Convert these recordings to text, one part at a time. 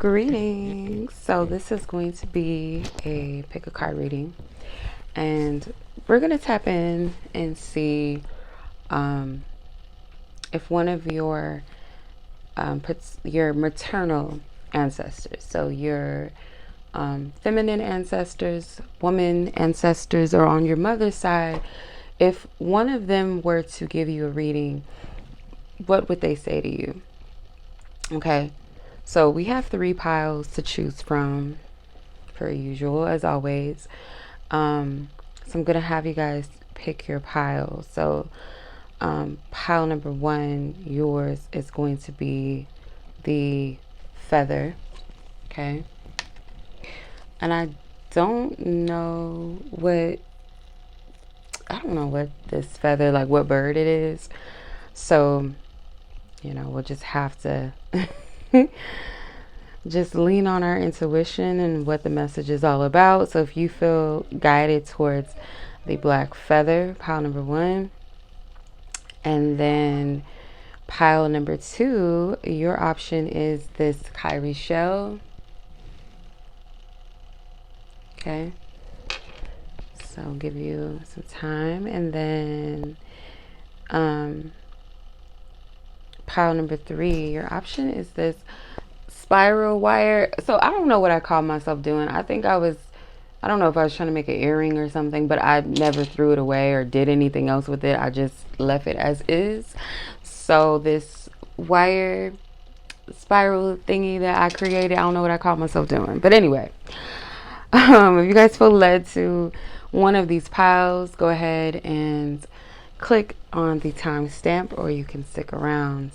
Greetings. So this is going to be a pick a card reading, and we're going to tap in and see if one of your maternal ancestors, so your feminine ancestors, woman ancestors, or on your mother's side, if one of them were to give you a reading, what would they say to you? Okay. So we have 3 piles to choose from, per usual, as always. So I'm going to have you guys pick your pile. So pile number 1, yours is going to be the feather. Okay. And I don't know what this feather, like what bird it is. So, we'll just have to just lean on our intuition and what the message is all about. So if you feel guided towards the black feather, pile number 1, and then pile number 2, your option is this 𝗥𝗲𝗄𝗆 shell. Okay, so I'll give you some time. And then pile number 3, your option is this spiral wire. So I don't know what I call myself doing. I don't know if I was trying to make an earring or something, but I never threw it away or did anything else with it. I just left it as is. So this wire spiral thingy that I created, I don't know what I call myself doing. But anyway, if you guys feel led to one of these piles, go ahead and click on the timestamp, or you can stick around.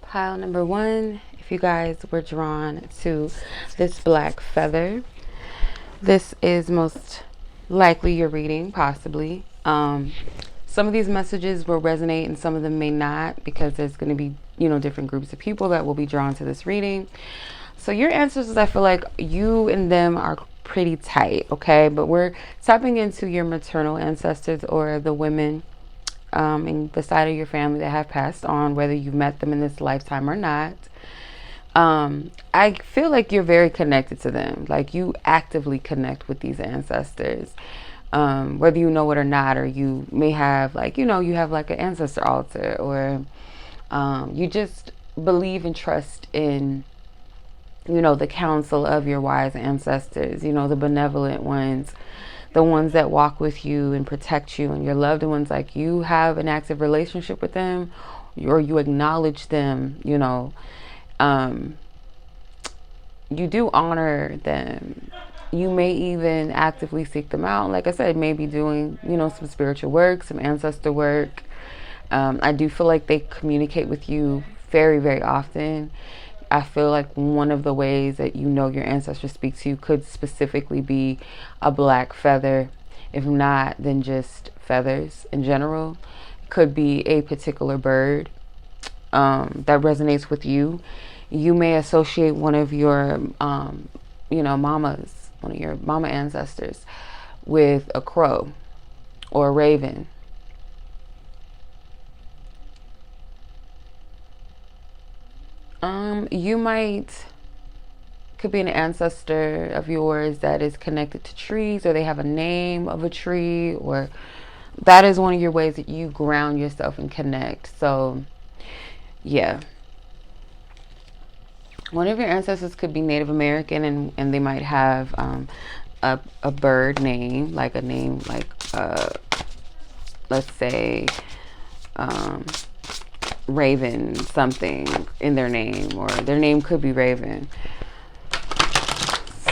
Pile number 1, if you guys were drawn to this black feather, this is most likely your reading, possibly. Some of these messages will resonate and some of them may not, because there's going to be, different groups of people that will be drawn to this reading. So your ancestors, I feel like you and them are pretty tight, okay? But we're tapping into your maternal ancestors, or the women in the side of your family that have passed on, whether you've met them in this lifetime or not. I feel like you're very connected to them. Like, you actively connect with these ancestors, whether you know it or not, or you may have you have like an ancestor altar, or you just believe and trust in the counsel of your wise ancestors, the benevolent ones, the ones that walk with you and protect you and your loved ones. Like, you have an active relationship with them, or you acknowledge them. You do honor them. You may even actively seek them out. Like I said, maybe doing, some spiritual work, some ancestor work. I do feel like they communicate with you very, very often. I feel like one of the ways that your ancestors speak to you could specifically be a black feather. If not, then just feathers in general. Could be a particular bird that resonates with you. You may associate one of your, mamas, one of your mama ancestors, with a crow or a raven. Could be an ancestor of yours that is connected to trees, or they have a name of a tree, or that is one of your ways that you ground yourself and connect. So yeah, one of your ancestors could be Native American, and they might have a bird name, like a name like let's say Raven something in their name, or their name could be Raven.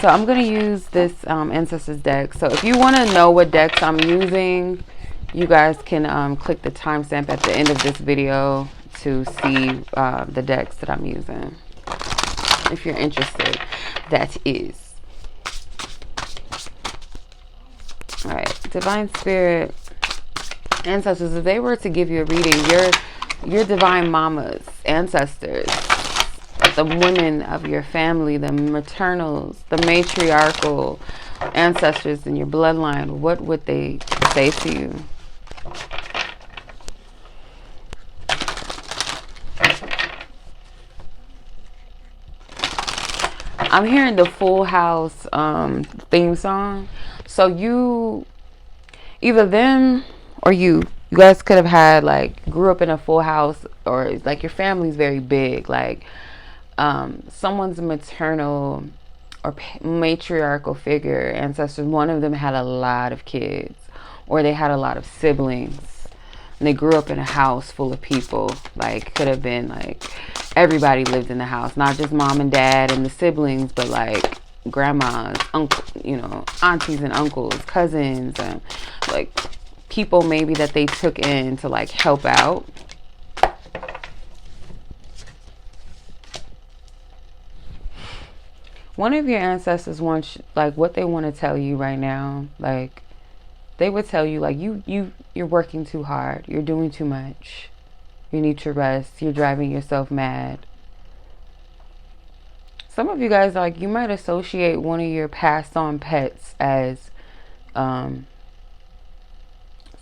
So I'm going to use this ancestors deck. So if you want to know what decks I'm using, you guys can click the timestamp at the end of this video to see the decks that I'm using, if you're interested. That is. All right, Divine Spirit, ancestors, if they were to give you a reading, your divine mamas, ancestors, the women of your family, the maternals, the matriarchal ancestors in your bloodline, what would they say to you? I'm hearing the Full House theme song. So either them or you guys could have had like grew up in a full house, or like your family's very big, like someone's maternal or matriarchal figure ancestors, one of them had a lot of kids, or they had a lot of siblings, and they grew up in a house full of people. Like, could have been like everybody lived in the house, not just mom and dad and the siblings, but like grandmas, uncle, aunties and uncles, cousins, and like people maybe that they took in to like help out. One of your ancestors wants, like, what they want to tell you right now, like they would tell you like you're working too hard, you're doing too much, you need to rest, you're driving yourself mad. Some of you guys, like, you might associate one of your passed on pets as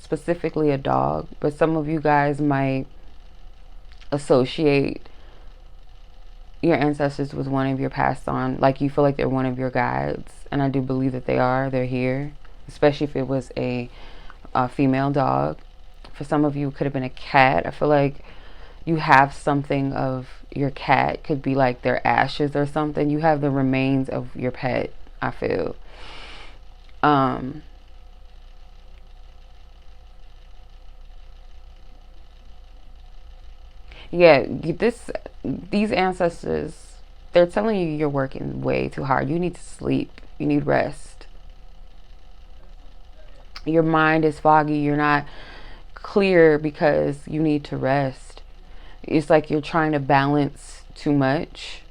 specifically a dog, but some of you guys might associate your ancestors with one of your passed on, like you feel like they're one of your guides, and I do believe that they are. They're here, especially if it was a female dog. For some of you, it could have been a cat. I feel like you have something of your cat, could be like their ashes or something. You have the remains of your pet, I feel. Yeah, these ancestors, they're telling you you're working way too hard. You need to sleep. You need rest. Your mind is foggy. You're not clear because you need to rest. It's like you're trying to balance too much.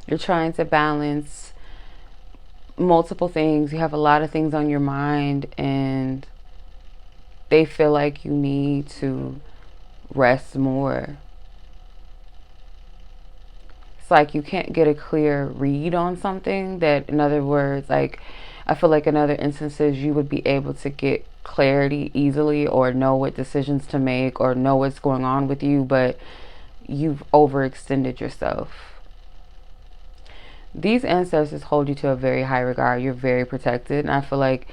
You're trying to balance multiple things. You have a lot of things on your mind, and they feel like you need to rest more. It's like you can't get a clear read on something. That, in other words, like, I feel like in other instances you would be able to get clarity easily, or know what decisions to make, or know what's going on with you, but you've overextended yourself. These ancestors hold you to a very high regard. You're very protected, and I feel like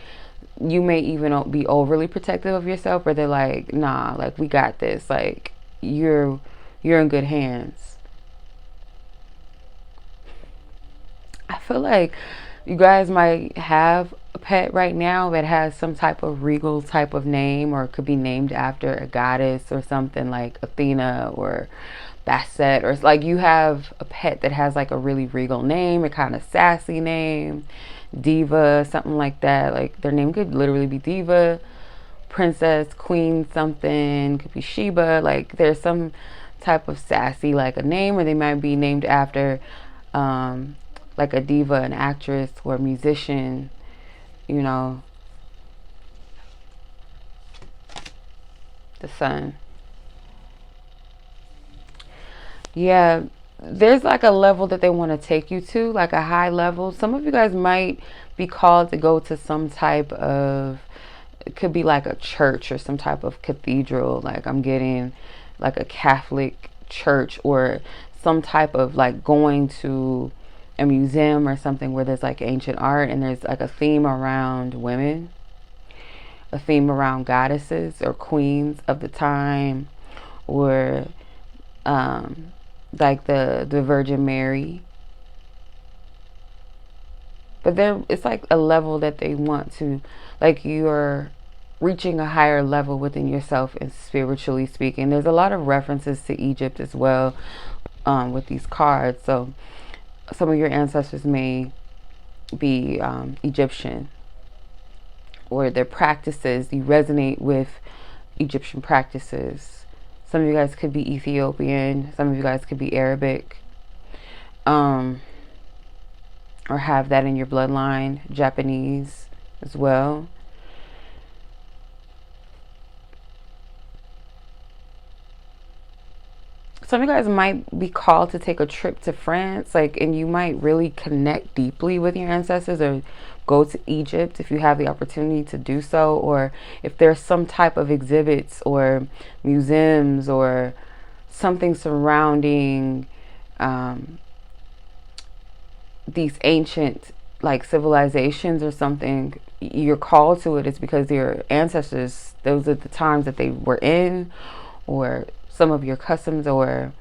you may even be overly protective of yourself, where they're like, nah, like, we got this, like, you're in good hands. I feel like you guys might have a pet right now that has some type of regal type of name, or it could be named after a goddess or something, like Athena or Basset, or like you have a pet that has like a really regal name, a kind of sassy name, diva, something like that. Like, their name could literally be diva, princess, queen, something, could be Sheba. Like, there's some type of sassy, like, a name, or they might be named after like a diva, an actress, or a musician, the sun. Yeah, there's like a level that they want to take you to, like a high level. Some of you guys might be called to go to some type of, it could be like a church or some type of cathedral. Like, I'm getting like a Catholic church, or some type of like going to a museum or something where there's like ancient art, and there's like a theme around women, a theme around goddesses or queens of the time, or like the Virgin Mary. But it's like a level that they want to, like, you're reaching a higher level within yourself, and spiritually speaking. There's a lot of references to Egypt as well with these cards. So some of your ancestors may be Egyptian, or their practices, you resonate with Egyptian practices. Some of you guys could be Ethiopian, some of you guys could be Arabic, or have that in your bloodline, Japanese as well. Some of you guys might be called to take a trip to France, like, and you might really connect deeply with your ancestors, or go to Egypt if you have the opportunity to do so, or if there's some type of exhibits or museums or something surrounding these ancient like civilizations or something, you're called to it. It's because your ancestors, those are the times that they were in, or some of your customs or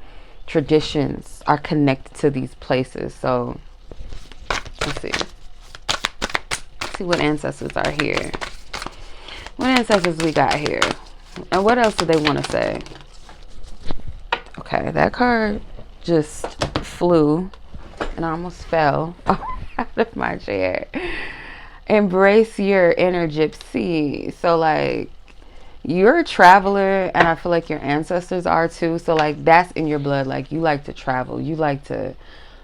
traditions are connected to these places. So let's see. Let's see what ancestors are here. What ancestors we got here? And what else do they want to say? Okay, that card just flew and I almost fell out of my chair. Embrace your inner gypsy. So like, you're a traveler, and I feel like your ancestors are too. So like, that's in your blood. Like, you like to travel. You like to,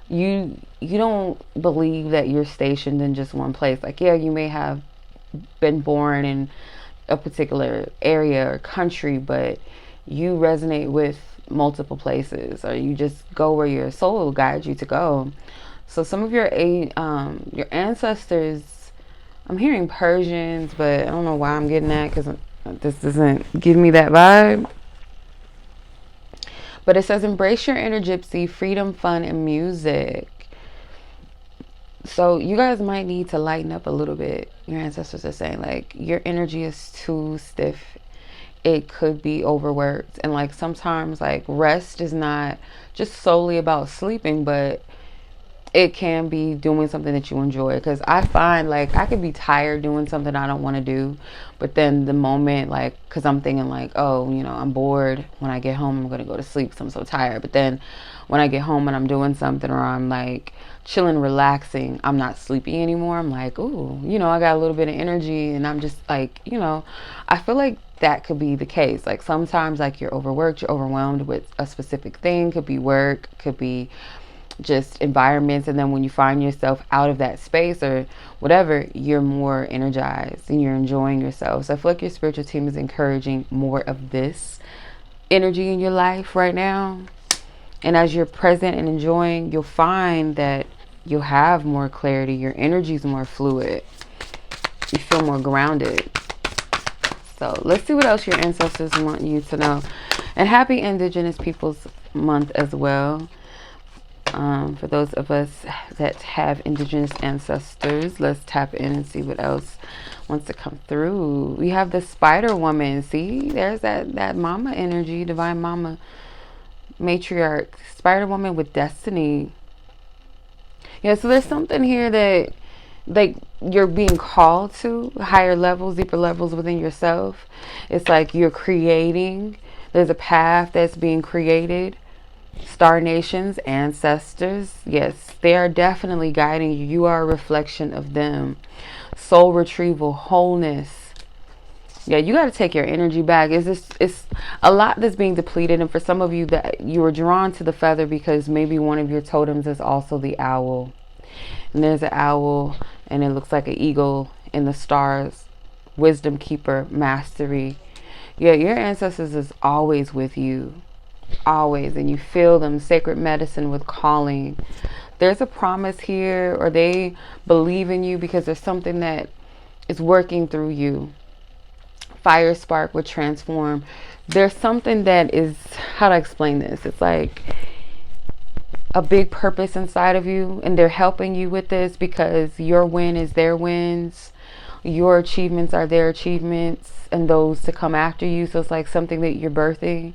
you don't believe that you're stationed in just one place. Like, yeah, you may have been born in a particular area or country, but you resonate with multiple places, or you just go where your soul guides you to go. So some of your ancestors, I'm hearing Persians, but I don't know why I'm getting that, because this doesn't give me that vibe. But it says embrace your inner gypsy, freedom, fun, and music. So you guys might need to lighten up a little bit. Your ancestors are saying like your energy is too stiff. It could be overworked. And like sometimes like rest is not just solely about sleeping, but it can be doing something that you enjoy. Because I find like I could be tired doing something I don't want to do, but then the moment like, because I'm thinking like, oh, you know, I'm bored. When I get home, I'm gonna go to sleep because I'm so tired. But then when I get home and I'm doing something, or I'm like chilling, relaxing, I'm not sleepy anymore. I'm like, ooh, you know, I got a little bit of energy, and I'm just like, you know, I feel like that could be the case. Like sometimes like you're overworked, you're overwhelmed with a specific thing. Could be work, could be just environments, and then when you find yourself out of that space or whatever, you're more energized and you're enjoying yourself. So I feel like your spiritual team is encouraging more of this energy in your life right now. And as you're present and enjoying, you'll find that you'll have more clarity. Your energy is more fluid. You feel more grounded. So let's see what else your ancestors want you to know. And happy Indigenous Peoples Month as well. For those of us that have Indigenous ancestors, let's tap in and see what else wants to come through. We have the Spider Woman. See, there's that mama energy, divine mama, matriarch, Spider Woman with destiny. Yeah, so there's something here that like you're being called to higher levels, deeper levels within yourself. It's like you're creating. There's a path that's being created. Star nations, ancestors, yes, they are definitely guiding you. You are a reflection of them. Soul retrieval, wholeness. Yeah, you got to take your energy back. It's a lot that's being depleted. And for some of you, that you were drawn to the feather because maybe one of your totems is also the owl. And there's an owl, and it looks like an eagle in the stars. Wisdom keeper, mastery. Yeah, your ancestors is always with you. Always. And you feel them. Sacred medicine with calling. There's a promise here, or they believe in you because there's something that is working through you. Fire spark would transform. There's something that is, how to explain this? It's like a big purpose inside of you, and they're helping you with this because your win is their wins. Your achievements are their achievements, and those to come after you. So it's like something that you're birthing,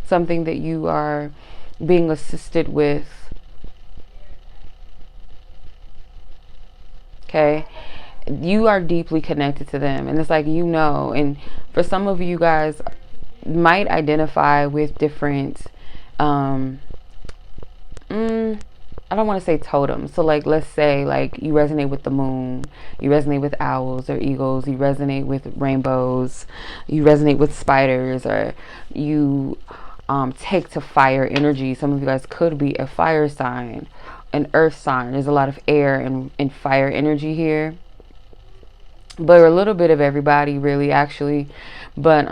something that you are being assisted with. Okay, you are deeply connected to them, and it's like, you know, and for some of you guys might identify with different I don't want to say totems. So like, let's say like you resonate with the moon, you resonate with owls or eagles, you resonate with rainbows, you resonate with spiders, or you take to fire energy. Some of you guys could be a fire sign, an earth sign. There's a lot of air and fire energy here, but a little bit of everybody really, actually. But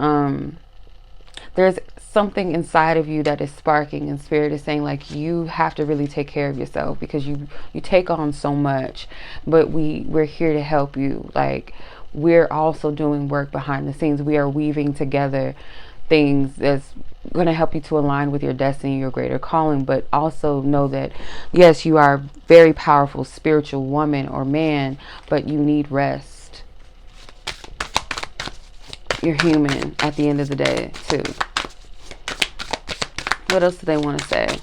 there's something inside of you that is sparking, and spirit is saying like you have to really take care of yourself, because you take on so much, but we're here to help you. Like, we're also doing work behind the scenes. We are weaving together things that's going to help you to align with your destiny, your greater calling. But also know that yes, you are a very powerful spiritual woman or man, but you need rest. You're human at the end of the day too. What else do they want to say?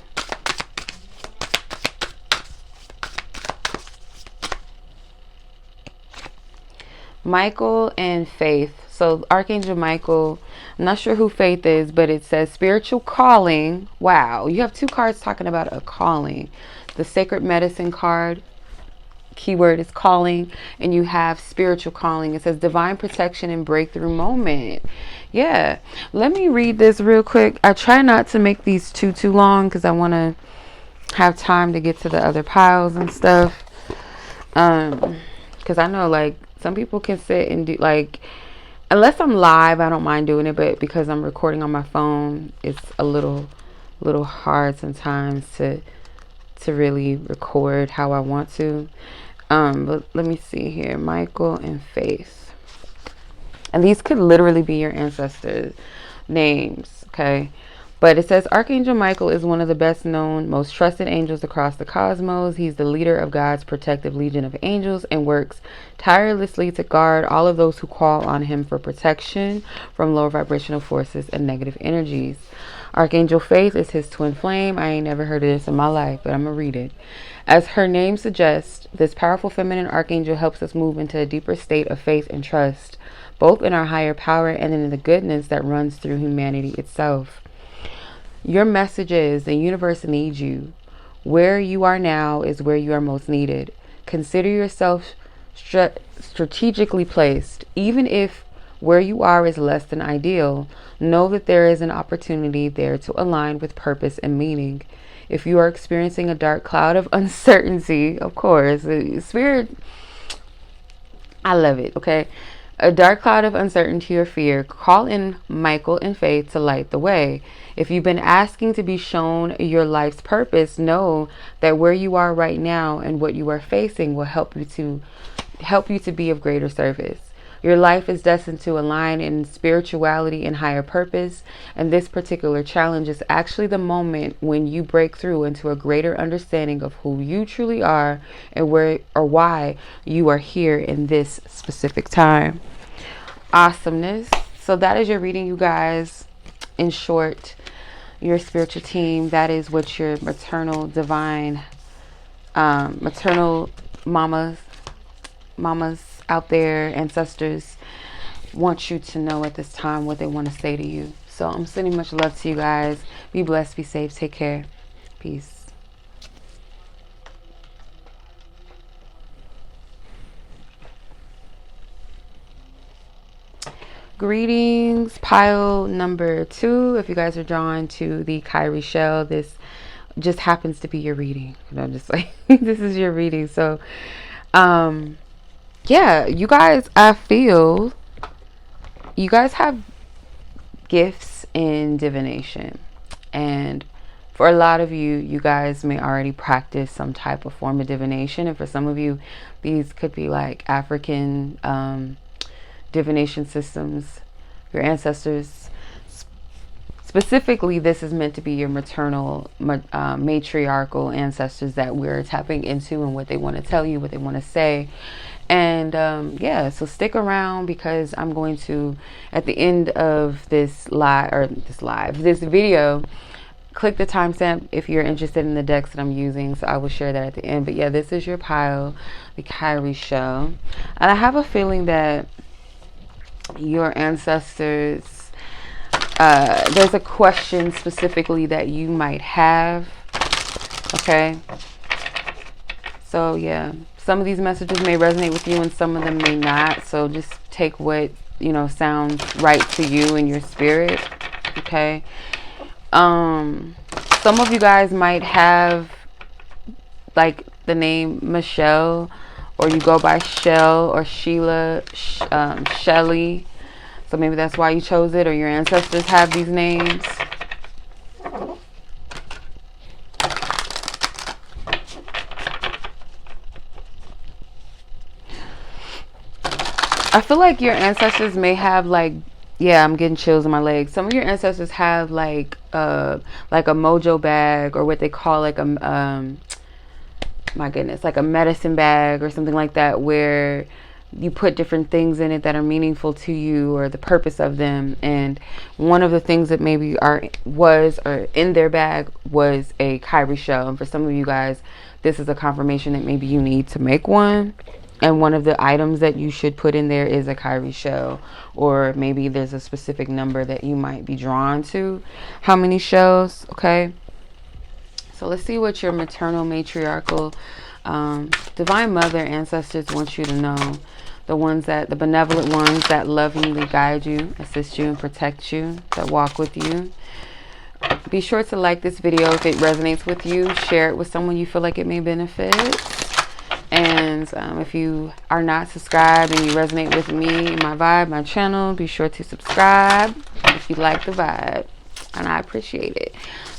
Michael and Faith. So Archangel Michael, I'm not sure who Faith is, but it says spiritual calling. Wow, you have two cards talking about a calling. The Sacred Medicine card, keyword is calling, and you have spiritual calling. It says divine protection and breakthrough moment. Yeah, let me read this real quick. I try not to make these too long because I want to have time to get to the other piles and stuff. Because I know like some people can sit and do, like, unless I'm live, I don't mind doing it, but because I'm recording on my phone, it's a little hard sometimes to really record how I want to. But let me see here. Michael and Faith. And these could literally be your ancestors' names, okay? But it says Archangel Michael is one of the best known, most trusted angels across the cosmos. He's the leader of God's protective legion of angels and works tirelessly to guard all of those who call on him for protection from lower vibrational forces and negative energies. Archangel Faith is his twin flame. I ain't never heard of this in my life, but I'm going to read it. As her name suggests, this powerful feminine archangel helps us move into a deeper state of faith and trust, both in our higher power and in the goodness that runs through humanity itself. Your message is the universe needs you. Where you are now is where you are most needed. Consider yourself strategically placed. Even if where you are is less than ideal, know that there is an opportunity there to align with purpose and meaning. If you are experiencing a dark cloud of uncertainty, of course, spirit, I love it, okay? A dark cloud of uncertainty or fear, call in Michael and Faith to light the way. If you've been asking to be shown your life's purpose, know that where you are right now and what you are facing will help you to be of greater service. Your life is destined to align in spirituality and higher purpose, and this particular challenge is actually the moment when you break through into a greater understanding of who you truly are and where or why you are here in this specific time. Awesomeness. So that is your reading, you guys. In short, your spiritual team, that is what your maternal divine, maternal mamas out there, ancestors, want you to know at this time what they want to say to you. So I'm sending much love to you guys. Be blessed, be safe, take care. Peace. Greetings, pile number 2. If you guys are drawn to the 𝗙rie shell, this just happens to be your reading. I'm just like, this is your reading. So yeah, you guys, I feel you guys have gifts in divination, and for a lot of you, you guys may already practice some type of form of divination, and for some of you, these could be like African divination systems, your ancestors. Specifically, this is meant to be your maternal, matriarchal ancestors that we're tapping into and what they want to tell you, what they want to say. And yeah, so stick around, because I'm going to, at the end of this video, click the timestamp if you're interested in the decks that I'm using. So I will share that at the end. But yeah, this is your pile, the 𝗙rie shell. And I have a feeling that your ancestors, there's a question specifically that you might have. Okay. So yeah, some of these messages may resonate with you and some of them may not. So just take what, you know, sounds right to you in your spirit. Okay. Some of you guys might have like the name Michelle, or you go by Shell or Sheila, Shelly. So maybe that's why you chose it, or your ancestors have these names. I feel like your ancestors may have like, yeah, I'm getting chills in my legs. Some of your ancestors have like a mojo bag, or what they call like a my goodness, like a medicine bag or something like that, where you put different things in it that are meaningful to you, or the purpose of them. And one of the things that maybe was in their bag was a 𝗙𝗲𝗡 shell. And for some of you guys, this is a confirmation that maybe you need to make one. And one of the items that you should put in there is a 𝗙𝗲𝗡 shell, or maybe there's a specific number that you might be drawn to. How many shells? Okay. So let's see what your maternal, matriarchal, divine mother ancestors want you to know. The benevolent ones that lovingly guide you, assist you, and protect you, that walk with you. Be sure to like this video if it resonates with you. Share it with someone you feel like it may benefit. And if you are not subscribed and you resonate with me, my vibe, my channel, be sure to subscribe if you like the vibe. And I appreciate it.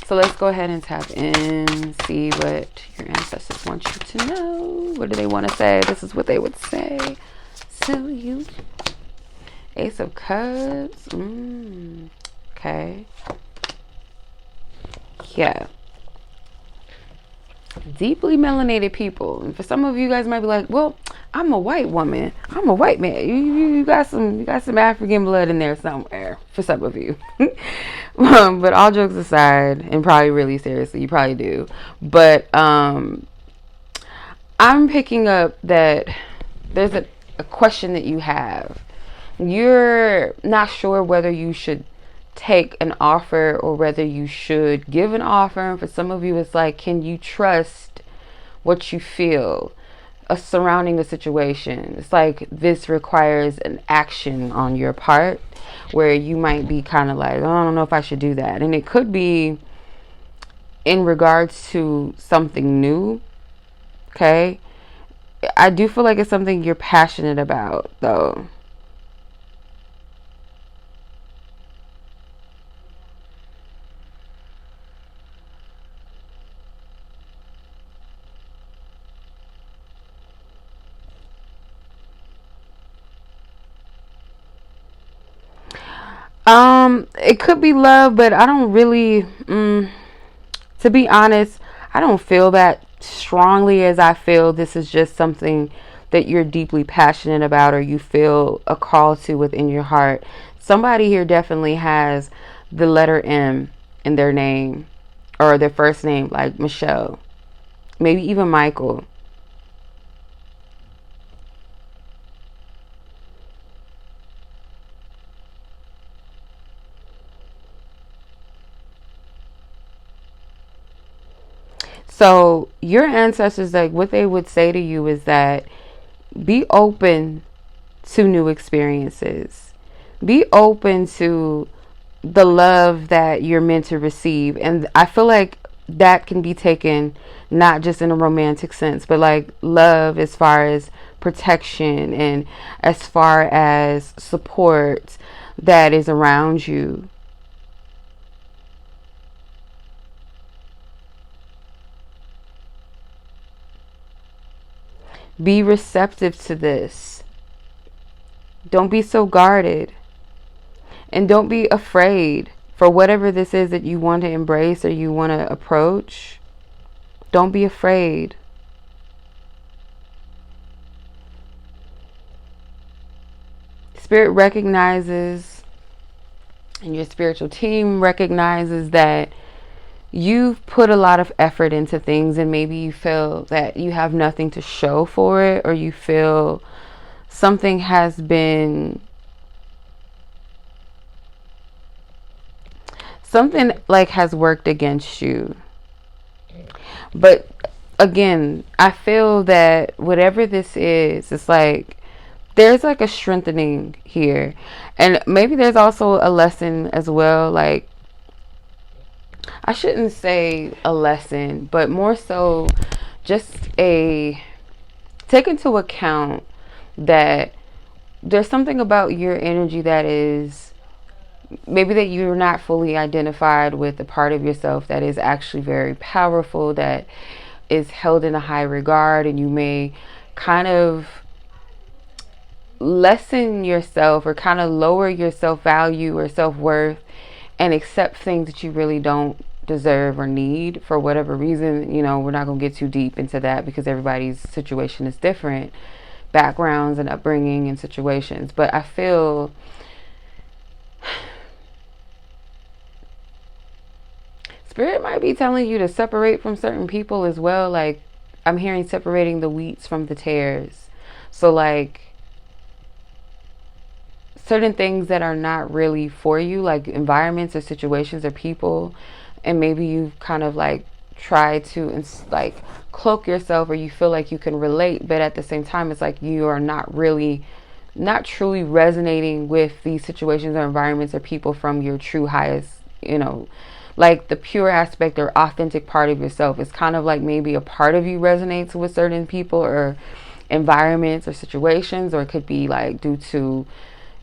So let's go ahead and tap in, see what your ancestors want you to know. What do they want to say? This is what they would say to you. Ace of Cups. Okay. Yeah. Deeply melanated people. And for some of you guys might be like, well, I'm a white woman. I'm a white man. You got some African blood in there somewhere for some of you. But all jokes aside, and probably really seriously, you probably do. But I'm picking up that there's a question that you have. You're not sure whether you should take an offer or whether you should give an offer. And for some of you, it's like, can you trust what you feel surrounding the situation? It's like this requires an action on your part, where you might be kind of like, oh, I don't know if I should do that. And it could be in regards to something new. Okay. I do feel like it's something you're passionate about, though. It could be love, but I don't really, to be honest, I don't feel that strongly, as I feel this is just something that you're deeply passionate about, or you feel a call to within your heart. Somebody here definitely has the letter M in their name, or their first name, like Michelle, maybe even Michael. So your ancestors, like, what they would say to you is that be open to new experiences. Be open to the love that you're meant to receive. And I feel like that can be taken not just in a romantic sense, but like love as far as protection and as far as support that is around you. Be receptive to this. Don't be so guarded. And don't be afraid for whatever this is that you want to embrace or you want to approach. Don't be afraid. Spirit recognizes, and your spiritual team recognizes, that you've put a lot of effort into things, and maybe you feel that you have nothing to show for it, or you feel something has been, something like has worked against you. But again, I feel that whatever this is, it's like there's like a strengthening here, and maybe there's also a lesson as well. Like, I shouldn't say a lesson, but more so just take into account that there's something about your energy that is maybe that you're not fully identified with, a part of yourself that is actually very powerful, that is held in a high regard, and you may kind of lessen yourself or kind of lower your self-value or self-worth and accept things that you really don't deserve or need for whatever reason. You know, we're not going to get too deep into that because everybody's situation is different, backgrounds and upbringing and situations. But I feel Spirit might be telling you to separate from certain people as well. Like, I'm hearing separating the wheats from the tares. So like certain things that are not really for you, like environments or situations or people, and maybe you kind of like try to like cloak yourself, or you feel like you can relate, but at the same time it's like you are not truly resonating with these situations or environments or people from your true highest, you know, like the pure aspect or authentic part of yourself. It's kind of like maybe a part of you resonates with certain people or environments or situations, or it could be like due to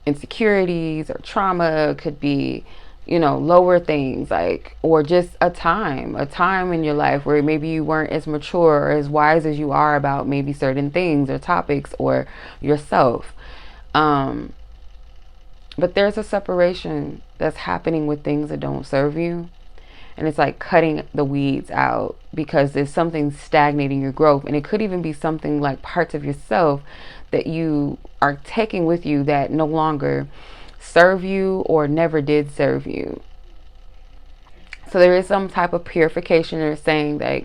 insecurities or trauma. It could be, you know, lower things, like, or just a time in your life where maybe you weren't as mature or as wise as you are about maybe certain things or topics or yourself. But there's a separation that's happening with things that don't serve you. And it's like cutting the weeds out because there's something stagnating your growth. And it could even be something like parts of yourself that you are taking with you that no longer serve you or never did serve you. So there is some type of purification. They're saying that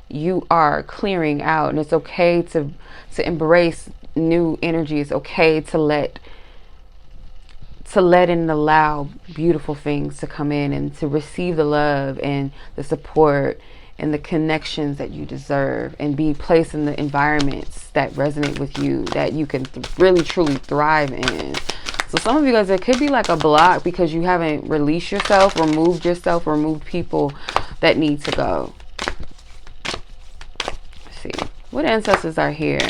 you are clearing out, and it's okay to embrace new energy. It's okay to let and allow beautiful things to come in and to receive the love and the support and the connections that you deserve, and be placed in the environments that resonate with you, that you can really truly thrive in. So some of you guys, it could be like a block because you haven't released yourself, removed people that need to go. Let's see what ancestors are here.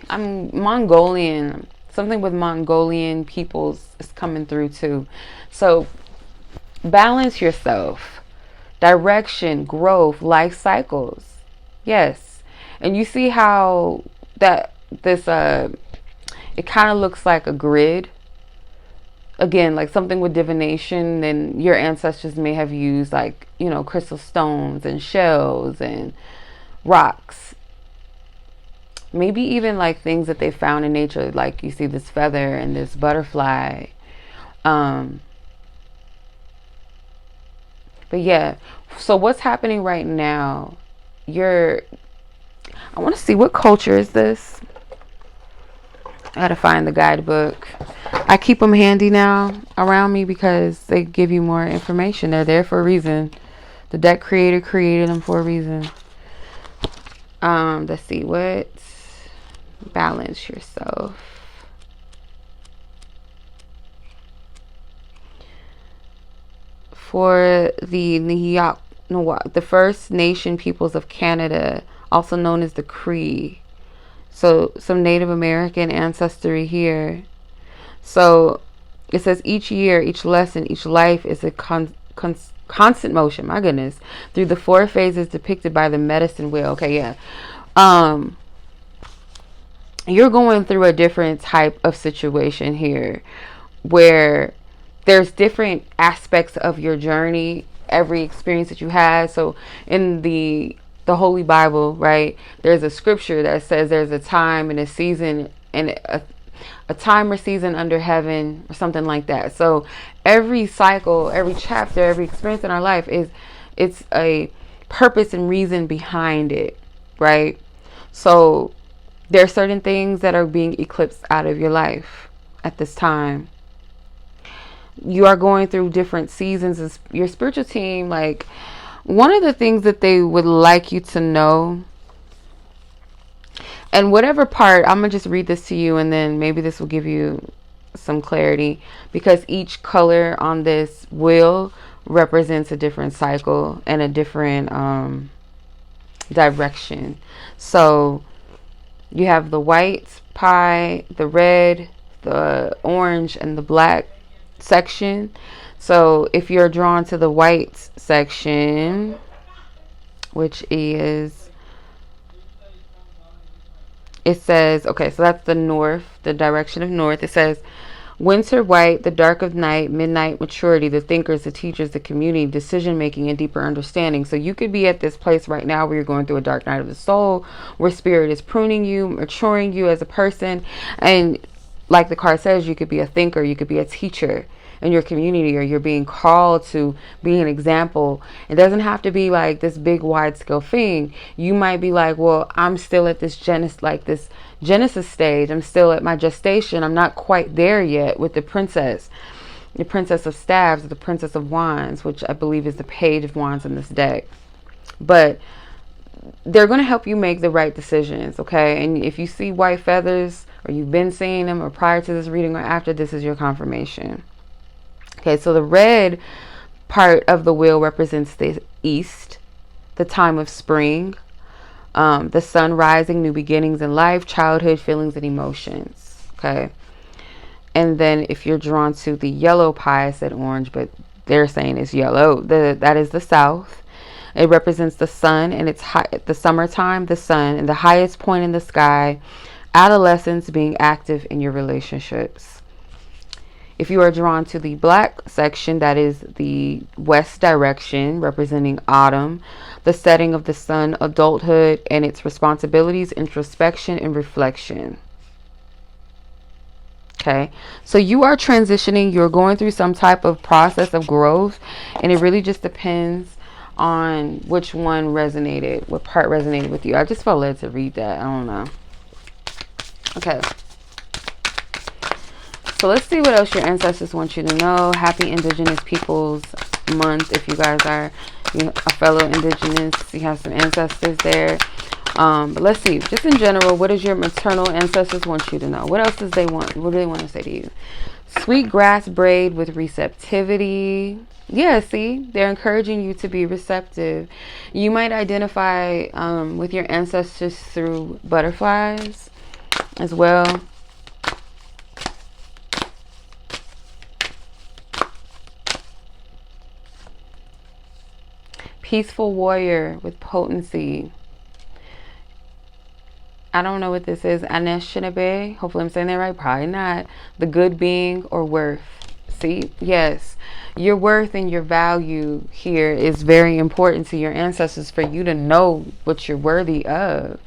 I'm Mongolian. Something with Mongolian peoples is coming through too. So balance yourself. Direction, growth, life cycles. Yes. And you see how that this it kind of looks like a grid. Again, like something with divination. Then your ancestors may have used, like, you know, crystal stones and shells and rocks. Maybe even like things that they found in nature, like you see this feather and this butterfly. But yeah, so what's happening right now? I want to see, what culture is this? I gotta find the guidebook. I keep them handy now around me because they give you more information. They're there for a reason. The deck creator created them for a reason. Let's see, what? Balance yourself. For the 𝗥𝗲𝗱𝗆, the First Nation peoples of Canada, also known as the 𝗥𝗲. So some Native American ancestry here. So it says each year, each lesson, each life is a constant motion, my goodness, through the 4 phases depicted by the medicine wheel. Okay, yeah. You're going through a different type of situation here where there's different aspects of your journey, every experience that you had. So in the Holy Bible, right, there's a scripture that says there's a time and a season and a time or season under heaven or something like that. So every cycle, every chapter, every experience in our life it's a purpose and reason behind it, right? So there are certain things that are being eclipsed out of your life at this time. You are going through different seasons as your spiritual team. Like, one of the things that they would like you to know, and whatever part, I'm going to just read this to you, and then maybe this will give you some clarity, because each color on this wheel represents a different cycle and a different direction. So you have the white pie, the red, the orange, and the black section. So if you're drawn to the white section, which is it says, okay, so that's the north, the direction of north. It says, winter white, the dark of night, midnight maturity, the thinkers, the teachers, the community, decision making, and deeper understanding. So you could be at this place right now where you're going through a dark night of the soul, where spirit is pruning you, maturing you as a person. And like the card says, you could be a thinker, you could be a teacher in your community, or you're being called to be an example. It doesn't have to be like this big wide scale thing. You might be like, well, I'm still at this Genesis stage. I'm still at my gestation. I'm not quite there yet with the princess of staves, the princess of wands, which I believe is the page of wands in this deck. But they're going to help you make the right decisions, okay? And if you see white feathers, or you've been seeing them, or prior to this reading or after, this is your confirmation. Okay, so the red part of the wheel represents the east, the time of spring, the sun rising, new beginnings in life, childhood, feelings, and emotions. Okay. And then if you're drawn to the yellow pie, I said orange, but they're saying it's yellow. That is the south. It represents the sun and it's the summertime, the sun, and the highest point in the sky, adolescence, being active in your relationships. If you are drawn to the black section, that is the west direction, representing autumn, the setting of the sun, adulthood, and its responsibilities, introspection, and reflection. Okay, so you are transitioning, you're going through some type of process of growth, and it really just depends on which one resonated, what part resonated with you. I just felt led to read that. I don't know. Okay. So let's see what else your ancestors want you to know. Happy Indigenous Peoples Month. If you guys are a fellow Indigenous, you have some ancestors there. But let's see. Just in general, what does your maternal ancestors want you to know? What else does they want? What do they want to say to you? Sweet grass braid with receptivity. Yeah, see? They're encouraging you to be receptive. You might identify with your ancestors through butterflies as well. Peaceful warrior with potency. I don't know what this is. 𝗛𝗛𝗃𝗏𝗃. Hopefully I'm saying that right. Probably not. The good being or worth. See? Yes. Your worth and your value here is very important to your ancestors for you to know what you're worthy of.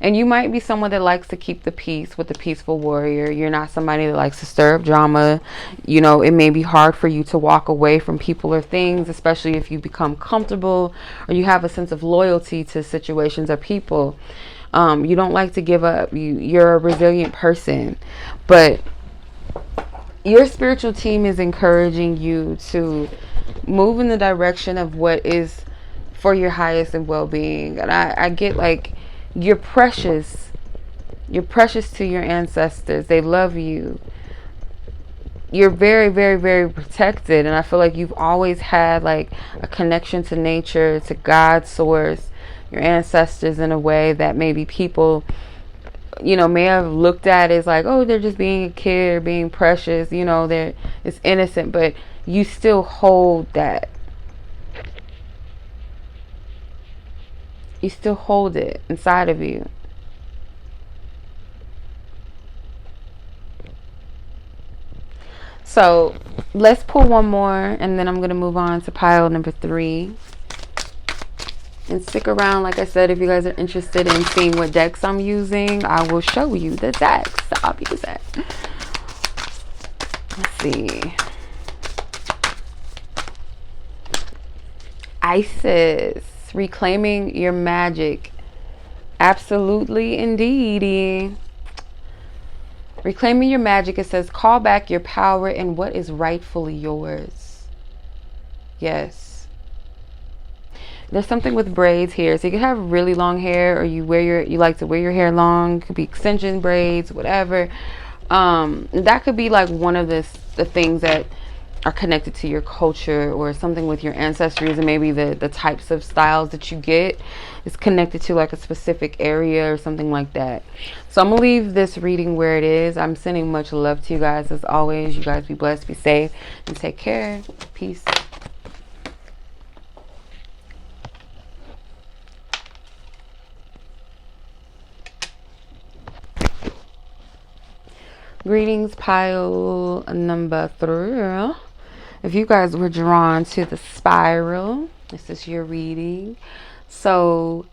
And you might be someone that likes to keep the peace with the peaceful warrior. You're not somebody that likes to stir up drama. You know, it may be hard for you to walk away from people or things, especially if you become comfortable or you have a sense of loyalty to situations or people. You don't like to give up. You're a resilient person. But your spiritual team is encouraging you to move in the direction of what is for your highest and well-being. And I get like, you're precious. You're precious to your ancestors. They love you. You're very, very, very protected. And I feel like you've always had like a connection to nature, to God's source, your ancestors, in a way that maybe people, you know, may have looked at as like, oh, they're just being a kid or being precious. You know, it's innocent, but you still hold that. You still hold it inside of you. So let's pull one more, and then I'm going to move on to pile number 3. And stick around. Like I said, if you guys are interested in seeing what decks I'm using, I will show you the decks I'll be using. Let's see. Isis. Reclaiming your magic. Absolutely, indeed. Reclaiming your magic. It says, call back your power and what is rightfully yours. Yes. There's something with braids here. So you can have really long hair, or you like to wear your hair long. It could be extension braids, whatever. That could be like one of the things that are connected to your culture, or something with your ancestries, and maybe the types of styles that you get is connected to like a specific area or something like that. So I'm gonna leave this reading where it is. I'm sending much love to you guys as always. You guys be blessed, be safe, and take care. Peace. Greetings, pile number 3. If you guys were drawn to the spiral, this is your reading. So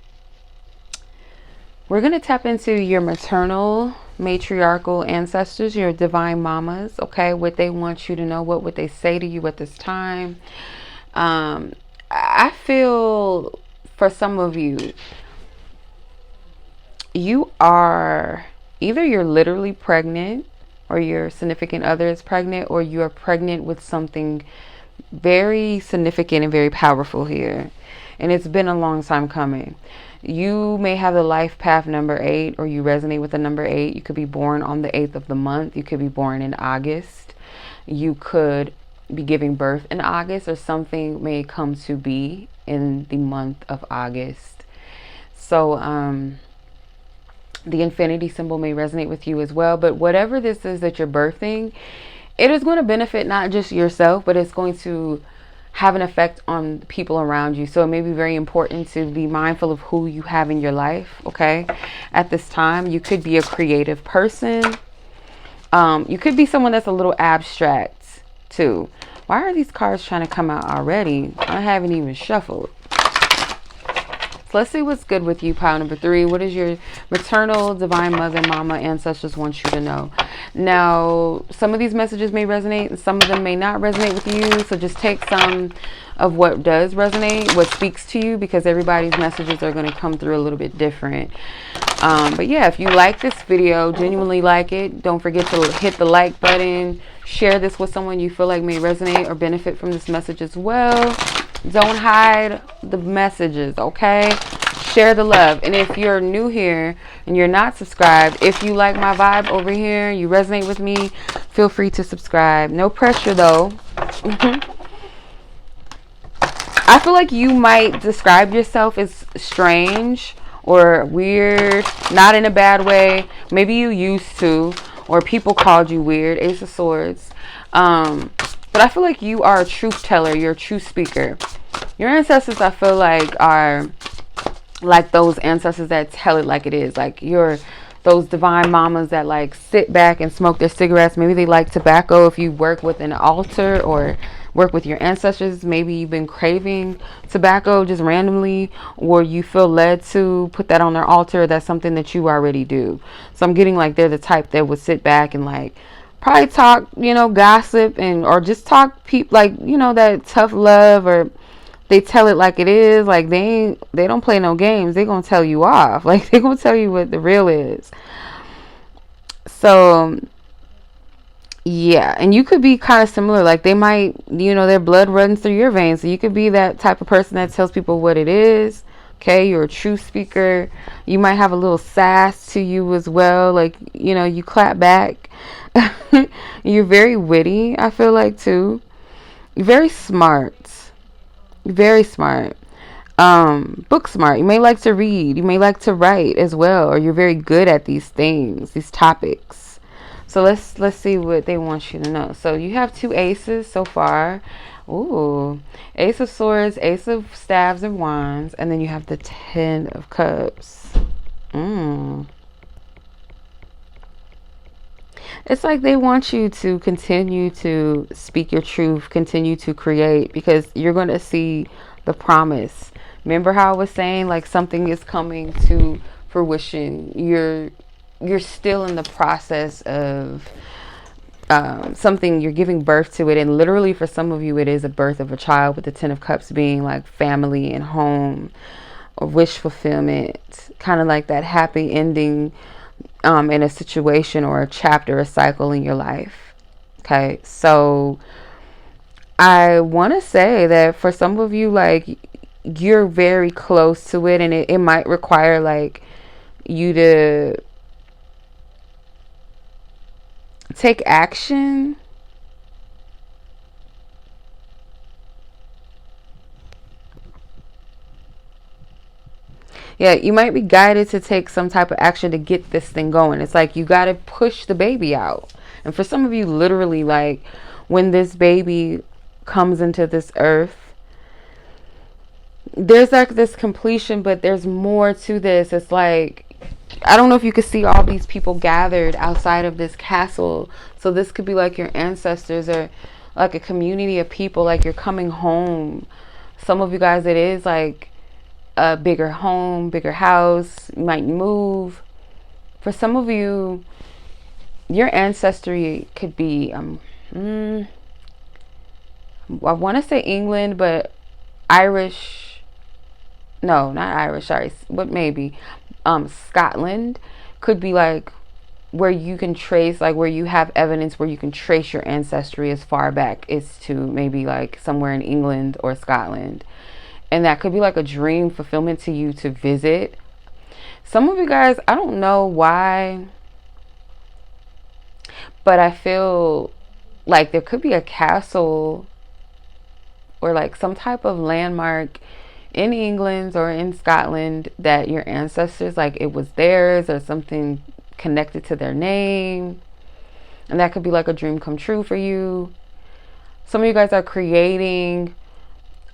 we're going to tap into your maternal, matriarchal ancestors, your divine mamas, okay? What they want you to know, what would they say to you at this time? I feel for some of you, you are either you're literally pregnant, or your significant other is pregnant, or you are pregnant with something very significant and very powerful here. And it's been a long time coming. You may have the life path number 8, or you resonate with the number 8. You could be born on the 8th of the month. You could be born in August. You could be giving birth in August, or something may come to be in the month of August. So, the infinity symbol may resonate with you as well. But whatever this is that you're birthing, it is going to benefit not just yourself, but it's going to have an effect on people around you. So it may be very important to be mindful of who you have in your life, okay? At this time, you could be a creative person. You could be someone that's a little abstract too. Why are these cards trying to come out already? I haven't even shuffled. So let's see what's good with you, pile number 3. What is your maternal, divine mother, mama, ancestors want you to know? Now, some of these messages may resonate and some of them may not resonate with you. So just take some of what does resonate, what speaks to you, because everybody's messages are going to come through a little bit different. But yeah, if you like this video, genuinely like it, don't forget to hit the like button. Share this with someone you feel like may resonate or benefit from this message as well. Don't hide the messages, okay? Share the love. And if you're new here and you're not subscribed, if you like my vibe over here, you resonate with me, feel free to subscribe. No pressure though. I feel like you might describe yourself as strange or weird, not in a bad way. Maybe you used to, or people called you weird. Ace of Swords. But I feel like you are a truth teller. You're a truth speaker. Your ancestors, I feel like, are like those ancestors that tell it like it is. Like you're those divine mamas that like sit back and smoke their cigarettes. Maybe they like tobacco. If you work with an altar or work with your ancestors, maybe you've been craving tobacco just randomly, or you feel led to put that on their altar. That's something that you already do. So I'm getting like they're the type that would sit back and like probably talk, you know, gossip and or just talk like, you know, that tough love, or they tell it like it is. Like they don't play no games. They're gonna tell you off. Like they're gonna tell you what the real is. So yeah, and you could be kind of similar. Like they might, you know, their blood runs through your veins. So you could be that type of person that tells people what it is. Okay, you're a true speaker. You might have a little sass to you as well. Like, you know, you clap back. You're very witty, I feel like, too. You're very smart. Very smart. Book smart. You may like to read. You may like to write as well. Or you're very good at these things, these topics. So let's see what they want you to know. So you have 2 aces so far. Ooh, Ace of Swords, Ace of Staves and Wands, and then you have the 10 of Cups. It's like they want you to continue to speak your truth, continue to create, because you're going to see the promise. Remember how I was saying, like, something is coming to fruition. You're still in the process of something. You're giving birth to it, and literally for some of you it is a birth of a child, with the 10 of Cups being like family and home or wish fulfillment, kind of like that happy ending in a situation or a chapter, a cycle in your life. Okay, so I want to say that for some of you, like, you're very close to it, and it might require like you to take action. Yeah, you might be guided to take some type of action to get this thing going. It's like you got to push the baby out. And for some of you, literally, like when this baby comes into this earth, there's like this completion, but there's more to this. It's like I don't know if you could see all these people gathered outside of this castle. So this could be like your ancestors or like a community of people, like you're coming home. Some of you guys, it is like a bigger home, bigger house. You might move. For some of you, your ancestry could be, I want to say England, but Irish. No, not Irish, sorry. But maybe Scotland could be like where you can trace, like where you have evidence where you can trace your ancestry as far back as to maybe like somewhere in England or Scotland. And that could be like a dream fulfillment to you to visit. Some of you guys, I don't know why, but I feel like there could be a castle or like some type of landmark in England or in Scotland that your ancestors, like it was theirs or something connected to their name. And that could be like a dream come true for you. Some of you guys are creating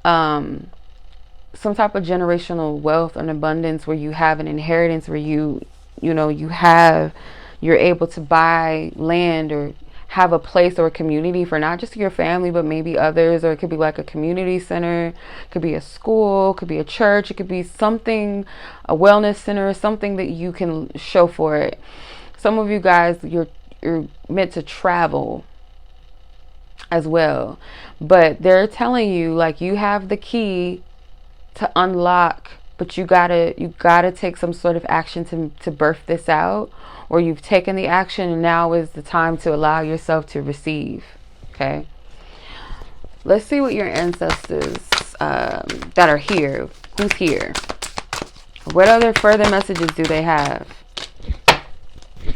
some type of generational wealth and abundance where you have an inheritance where you're able to buy land or have a place or a community for not just your family but maybe others. Or it could be like a community center, it could be a school, it could be a church, it could be something, a wellness center, something that you can show for it. Some of you guys, you're meant to travel as well, but they're telling you like you have the key to unlock, but you gotta take some sort of action to birth this out, or you've taken the action and now is the time to allow yourself to receive. Okay, let's see what your ancestors that are here, who's here, what other further messages do they have?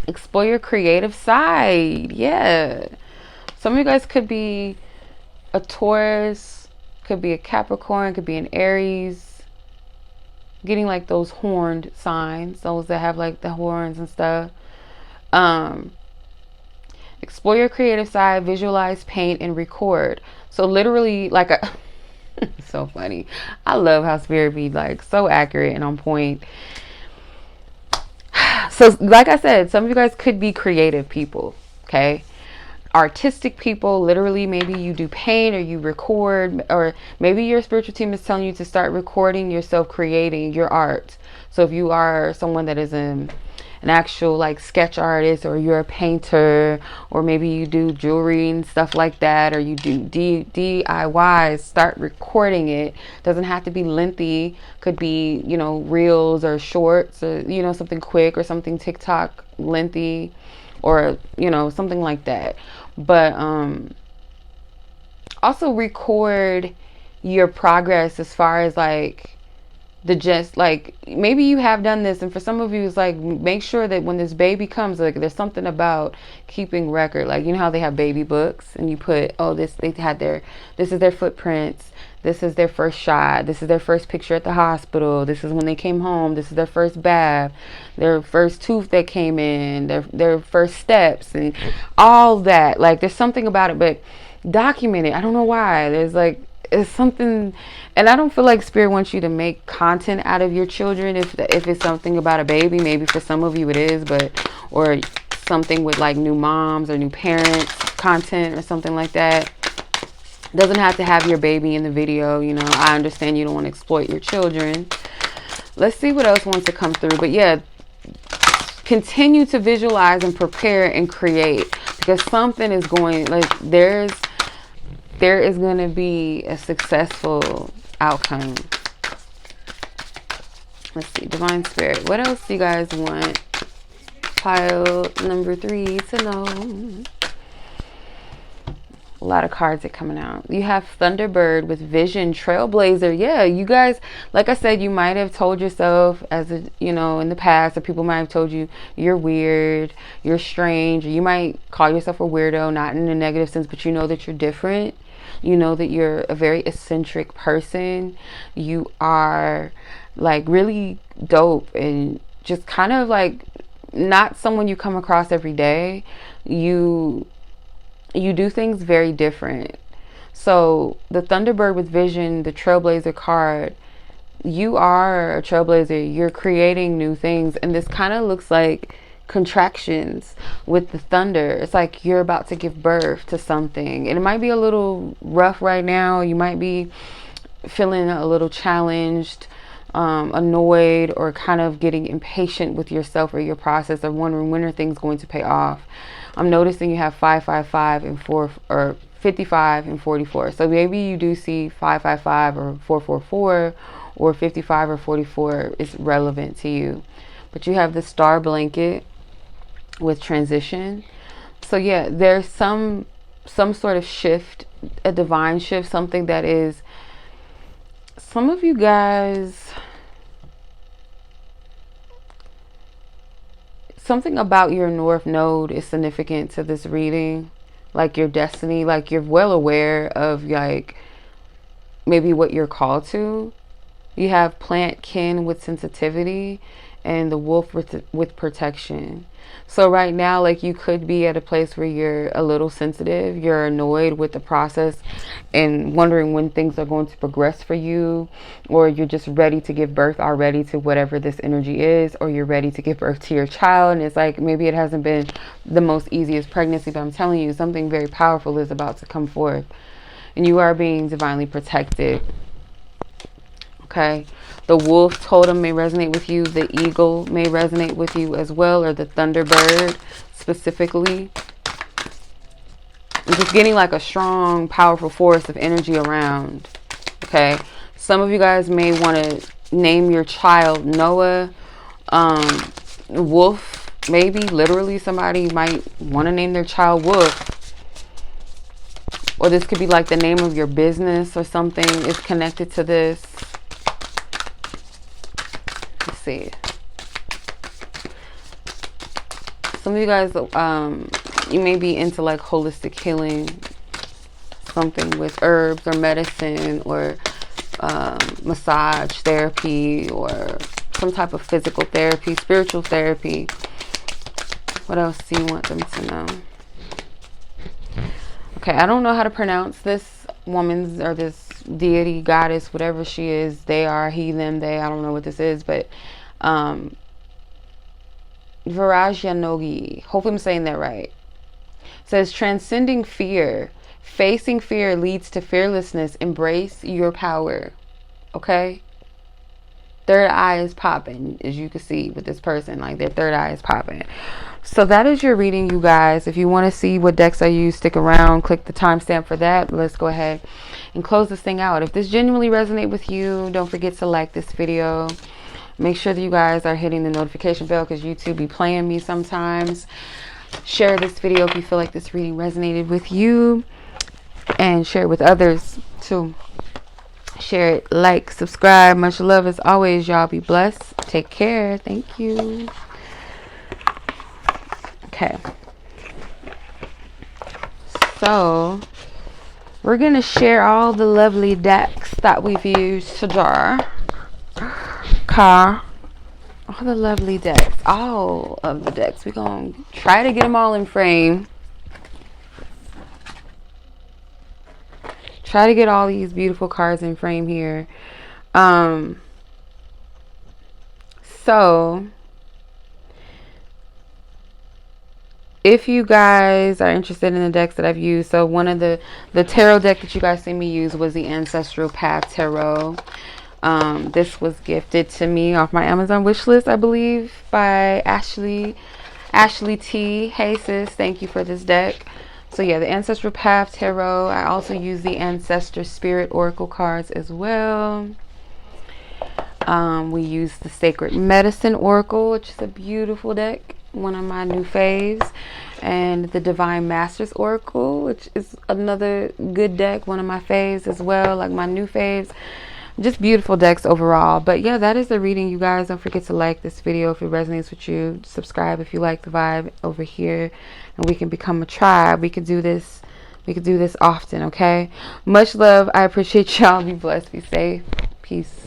Explore your creative side. Yeah, some of you guys could be a Taurus, could be a Capricorn, could be an Aries, getting like those horned signs, those that have like the horns and stuff. Explore your creative side, visualize, paint, and record. So literally like a it's so funny. I love how spirit be like so accurate and on point. So like I said, some of you guys could be creative people, okay? Artistic people, literally maybe you do paint or you record, or maybe your spiritual team is telling you to start recording yourself creating your art. So if you are someone that is an actual like sketch artist, or you're a painter, or maybe you do jewelry and stuff like that, or you do DIYs, start recording it. Doesn't have to be lengthy, could be, reels or shorts, or something quick, or something TikTok lengthy, or something like that. But also record your progress as far as like maybe you have done this, and for some of you it's like, make sure that when this baby comes, like there's something about keeping record, like how they have baby books and you put, this is their footprints, this is their first shot, this is their first picture at the hospital, this is when they came home, this is their first bath, their first tooth that came in, their first steps, and all that. Like there's something about it, but document it. I don't know why. It's something, and I don't feel like spirit wants you to make content out of your children if it's something about a baby. Maybe for some of you it is, or something with like new moms or new parents content or something like that. Doesn't have to have your baby in the video. I understand you don't want to exploit your children. Let's see what else wants to come through. But yeah, continue to visualize and prepare and create, because something is going, like there is going to be a successful outcome. Let's see, divine spirit, what else do you guys want pile number 3 to know? A lot of cards are coming out. You have Thunderbird with vision, trailblazer. Yeah, you guys, like I said, you might have told yourself in the past, or people might have told you you're weird, you're strange, or you might call yourself a weirdo, not in a negative sense, but you know that you're different. You know that you're a very eccentric person. You are like really dope and just kind of like not someone you come across every day. You do things very different. So the Thunderbird with vision, the trailblazer card, you are a trailblazer. You're creating new things, and this kind of looks like contractions with the thunder. It's like you're about to give birth to something, and it might be a little rough right now. You might be feeling a little challenged, annoyed, or kind of getting impatient with yourself or your process, or wondering when are things going to pay off. I'm noticing you have 555 and 4, or 55 and 44. So maybe you do see 555 or 444, or 55 or 44 is relevant to you. But you have the star blanket with transition. So yeah, there's some sort of shift, a divine shift, something that is, some of you guys, something about your North Node is significant to this reading. Like your destiny, like you're well aware of like maybe what you're called to. You have plant kin with sensitivity, and the wolf with protection. So right now, like, you could be at a place where you're a little sensitive, you're annoyed with the process and wondering when things are going to progress for you, or you're just ready to give birth already to whatever this energy is, or you're ready to give birth to your child, and it's like maybe it hasn't been the most easiest pregnancy, but I'm telling you, something very powerful is about to come forth, and you are being divinely protected. Okay, the wolf totem may resonate with you. The eagle may resonate with you as well, or the thunderbird specifically. I'm just getting like a strong, powerful force of energy around. Okay, some of you guys may want to name your child Noah. Wolf, maybe literally somebody might want to name their child Wolf. Or this could be like the name of your business or something is connected to this. See, some of you guys, you may be into like holistic healing, something with herbs or medicine, or massage therapy, or some type of physical therapy, spiritual therapy. What else do you want them to know? Okay, I don't know how to pronounce this woman's, or this deity, goddess, whatever she is. They are, he, them, they. I don't know what this is, but 𝗛𝗽𝗃𝗃𝗃. Hopefully I'm saying that right. It says, transcending fear. Facing fear leads to fearlessness. Embrace your power. Okay? Third eye is popping, as you can see with this person. Like, their third eye is popping. So that is your reading, you guys. If you want to see what decks I use, stick around. Click the timestamp for that. Let's go ahead and close this thing out. If this genuinely resonates with you, don't forget to like this video. Make sure that you guys are hitting the notification bell, because YouTube be playing me sometimes. Share this video if you feel like this reading resonated with you, and share it with others too. Share it, like, subscribe. Much love as always. Y'all be blessed. Take care. Thank you. Okay. So we're going to share all the lovely decks that we've used to draw. All the lovely decks. All of the decks. We're going to try to get them all in frame. Try to get all these beautiful cards in frame here. So if you guys are interested in the decks that I've used, so one of the tarot deck that you guys see me use was the Ancestral Path Tarot. This was gifted to me off my Amazon wish list, I believe, by Ashley T. Hey sis, thank you for this deck. So yeah, the Ancestral Path Tarot. I also use the Ancestor Spirit Oracle cards as well. We use the Sacred Medicine Oracle, which is a beautiful deck, one of my new faves, and the Divine Masters Oracle, which is another good deck, one of my faves as well, like my new faves. Just beautiful decks overall. But yeah, that is the reading, you guys. Don't forget to like this video if it resonates with you. Subscribe if you like the vibe over here, and we can become a tribe. We could do this often. Okay, much love. I appreciate y'all. Be blessed, be safe, peace.